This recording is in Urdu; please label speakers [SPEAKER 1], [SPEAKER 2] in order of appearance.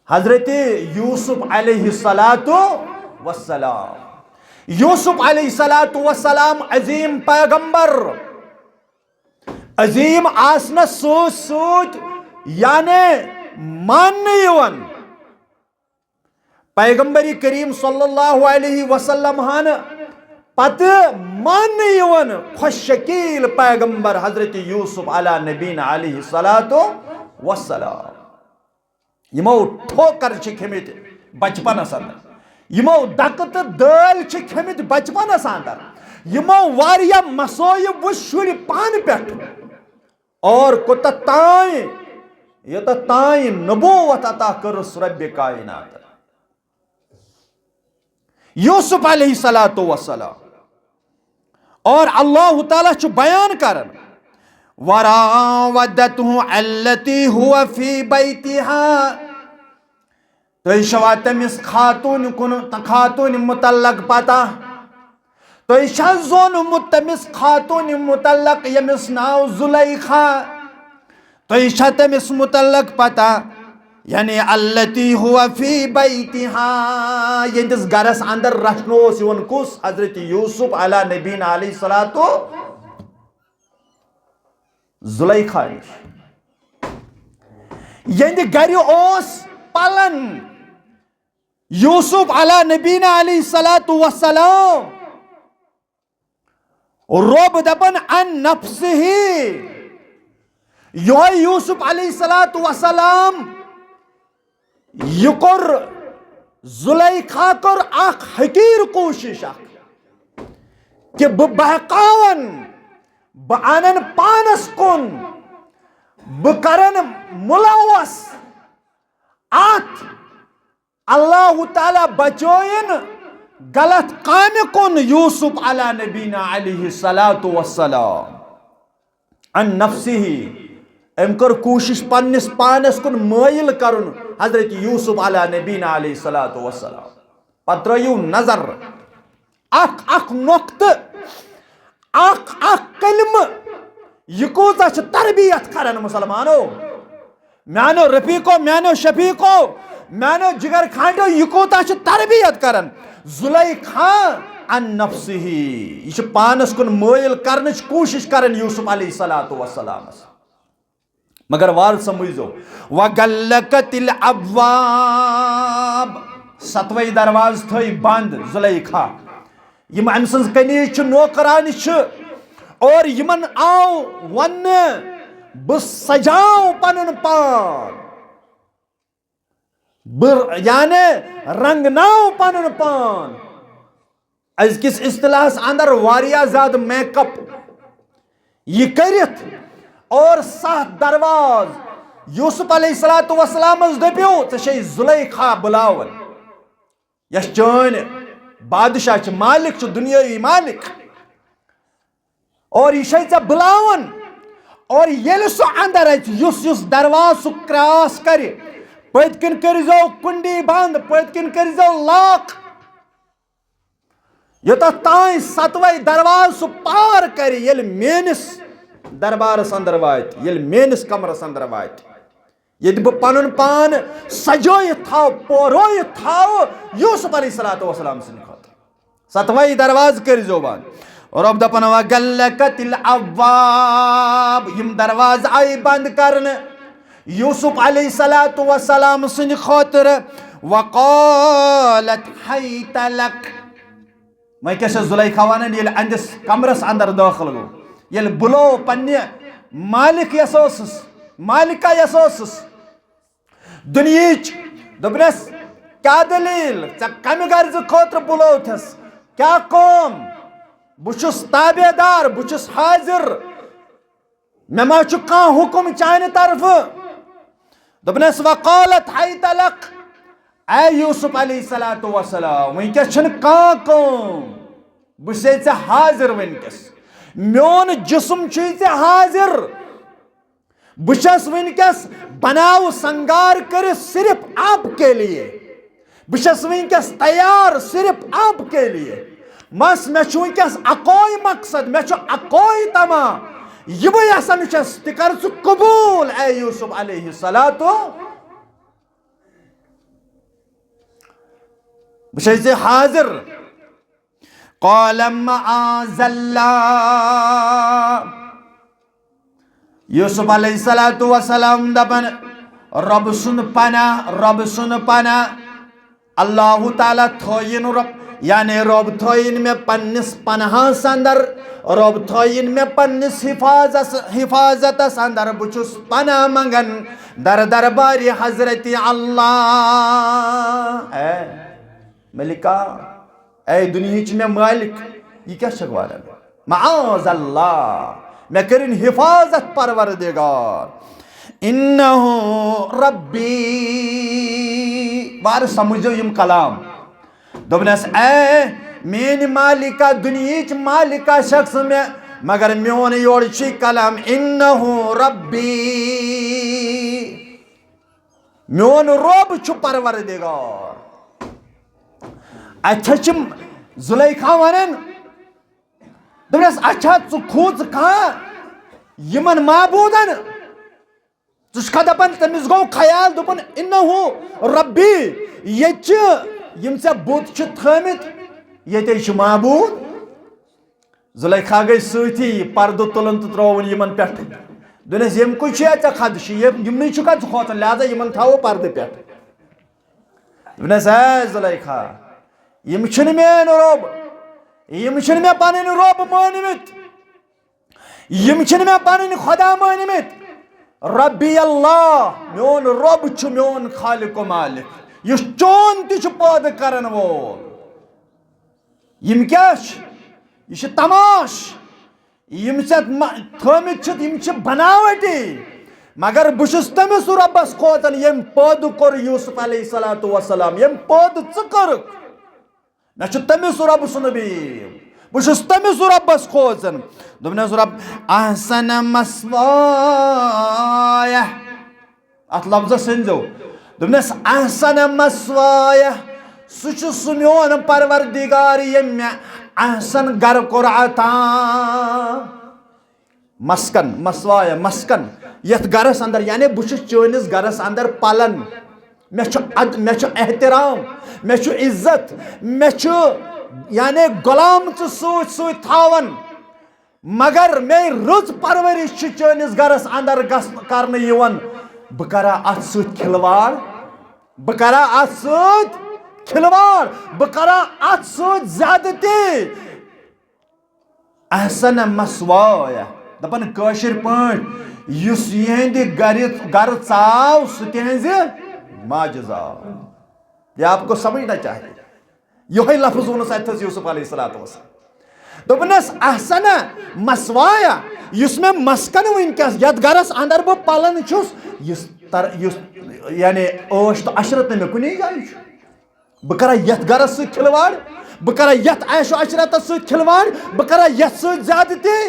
[SPEAKER 1] حضرت یوسف علیہ السلام یوسف علیہ السلام عظیم پیغمبر عظیم آسنس سوت یعنی ماننے یوان پیغمبری کریم صلی اللہ علیہ وسلم ہن پت ماننے یوان خوش شکیل پیغمبر حضرت یوسف علی نبینا علیہ السلام یمو ٹھوکر کھمت بچپنس اندر یمو دکت دل کھمت بچپنس اندر یمو واریا مسائب و شر پان پہ اور کوتا تائیں یوتا تائیں نبوت عطا کرس رب کائنات یوسف علیہ السلام اور اللہ تعالیٰ چھ بیان کرن وراودته التي هو في بيتها تو شوا تمس خاتون متعلق پتہ تو زون تمس خاتون متعلق یمس ناو زلیخا تو تمس متعلق پتہ یعنی التي هو في بيتها یندس گرس اندر رچنوس یون کس حضرت یوسف علی نبینا علیہ زلیخا یند گر اوس پلن یوسف علی نبینا علیہ السلام رب دپن عن نفسه یہ یوسف علیہ السلام یہ کور زلیخا کور اخ حقیر کوشش کہ بہکاون بانن پانس کن بکرن ملوث آت اللہ تعالی بچوین غلط کام کن یوسف علی نبینا علیہ السلام عن نفسه ام کر کوشش پنس پانس کن مائل کرن حضرت یوسف علی نبینا علیہ السلام پتریو نظر اخ نقط اخ کلم یہ کوتا چھ تربیت کرن مسلمانو میانو رفیقو میانو شفیقو میانو جگر کھانڈو یہ کوتا چھ تربیت کرن زلیخا عن نفسه یہ چھ پانس کن مائل کرنچ کوشش کرن یوسف علیہ السلام مگر وال سمجھو وَغَلَّقَتِ الْأَبْوَابِ ستوئی درواز تھوئی بند زلیخا یم امسنز کنیچ نوکران چھ اور یمن آو ون بس سجاؤ پنن پان یعنی رنگ ناو پنن پان از کس اصطلاح اندر واریا زیاد میک اپ یہ کرت اور سات درواز یوسف علیہ السلام دپیو ژے زلیخا بلاون یس چون بادشاہ چھ مالک چھ دنیاوی مالک اور یہ ژے بلاون اور یل سو اندر یس درواز سو کراس کر پت کن کرزو کنڈی بند پت کن کرزو لاک یوتا تائیں ستوئی درواز سو پار کر یل مینس دربارس اندر وات یل مینس کمرس اندر وات یہ پنن پان سجویت تھاو پورویت تھاو یوسف علیہ السلام سن خاطر ستوئی درواز کرزو بند اور اب دپن وَغَلَّقَتِ الْأَبْوَابِ یم درواز آئی بند کرن یوسف علیہ السلام سن خاطر وَقَالَتْ حَيْتَ لَكَ میں کیسے زلیخا وانن یل اندس کمرس اندر داخل گو یل بلو پنی مالک یسوسس مالکہ یسوسس دنیچ دبنس کیا دلیل کمی غرض خاطر بلو تھس کیا قوم بچس تابع دار بچس حاضر میں ما چکا حکم چاہنے طرف دبنس وقالت حیت لک اے یوسف علیہ السلام ونکس چھن کان قوم بچے ژے حاضر ونکس میون جسم چھ حاضر بچس ونکس بناو سنگار کر صرف آپ کے لیے بچس ونکس تیار صرف آپ کے لیے مس میں ونکس اکوئی مقصد میں اکوئی تما یہ یسان چھس تہ کر ژٕ قبول اے یوسف علیہ السلام بشيء حاضر. قال معاذ الله. يوسف عليه الصلاة والسلام دپن رب سن پناہ اللہ تعالیٰ تھوین رب یعنی رب تھوین میں پنس پناہس اندر رب تھوین میں پنس حفاظت اندر بچس پناہ منگن در دربار حضرت اللہ. اے ملکہ اے دنیا میں مالک یہ کیا شکوار ہے معاذ اللہ میں کرن حفاظت پروردگار انہو ربی. بار سمجھو یم کلام دوبنس اے مین مالکہ دنیاچ مالکہ شخص میں مگر میون یورچی کلام انہو ربی میون رب چھو پروردگار. اچھا چم زلیخا ونن دوبنس اچھا ژٕ کھوژ کھاں یمن معبودن ژٕ دپان تمس گو خیال دپن انہو ربی یہ یم ژے بت چھ تھمت یہ معبود. زلیخا گئی سۭتی پردٕ تُلن تہٕ ترٛووُن یمن پٮ۪ٹھ دوٚپنس یم کُے چھُ ژےٚ خدشہِ یمنٕے چھُکھا ژٕ کھوژان لہذا یمن تھاوو پردٕ پٮ۪ٹھ. دوٚپنس اے زلیخا یم چھنہٕ میٲنۍ رۄب یم چھنہٕ مےٚ پنٕنۍ رۄب مٲنمٕتۍ یم چھنہٕ مےٚ پنٕنۍ خدا مٲنمٕتۍ. ربی اللہ میون رب چھُ میون خالق و مالک یُس چون تہِ چھُ پٲدٕ کرن وول. یم کیٛاہ چھِ یہ چھِ تماش یم ژےٚ تھٲمٕتۍ چھِتھ یم چھِ بناوٹی مگر بہٕ چھُس تٔمِس رۄبس کھوژان ییٚمۍ پٲدٕ کوٚر یوسف علیہ الصلوۃ والسلام ییٚمۍ پٲدٕ ژٕ کٔرٕکھ مےٚ چھُ تٔمِس رۄبہٕ سُنٛد بیٖن بہٕ چھُس تٔمِس رۄبس کھوژان. دوٚپنس رۄب احسن مسوایہ اتھ لفظس سٔنزو دوٚپنس احسن مسوایہ سُہ چھُ سُہ میون پروردگار ییٚمۍ مےٚ احسن گرٕ کوٚر عطا. مسکن مسوایہ مسکن یتھ گرس اندر یعنی بہٕ چھُس چٲنِس گرس اندر پلن مےٚ چھُ احترام مےٚ چھُ عزت مےٚ چھُ یعنی غلام ژٕ سۭتۍ سۭتۍ تھاون مگر مے رٕژ پرورش چھِ چٲنِس گرس اندر کرنہٕ یِوان بہٕ کرا اتھ سۭتۍ کھلواڑ بہٕ کرا اتھ سۭتۍ کھلواڑ بہٕ کرا اتھ سۭتۍ زیادتی. احسن مسوایہ دپان کٲشِر پٲٹھۍ یُس یِہنٛدِ گرٕ ژاو سُہ تِہنٛزِ ماجہِ زاو. یہ آپ کو سمجھنا چاہیے یہ لفظ وونس اتھس یوسف علیہ الصلوۃ والسلام. دوٚپنس احسن مسوایہ یُس مےٚ مسکن ونکس یتھ گرس اندر بہٕ پلن چھُس یُس یعنی عٲش تہٕ عشرت نہٕ مےٚ کُنی جایہِ چھُ بہٕ کرا یتھ گرس سۭتۍ کھلواڑ بہٕ کرا یتھ عیش و عشرتس سۭتۍ کھلواڑ بہٕ کرا یتھ سۭتۍ زیادتی.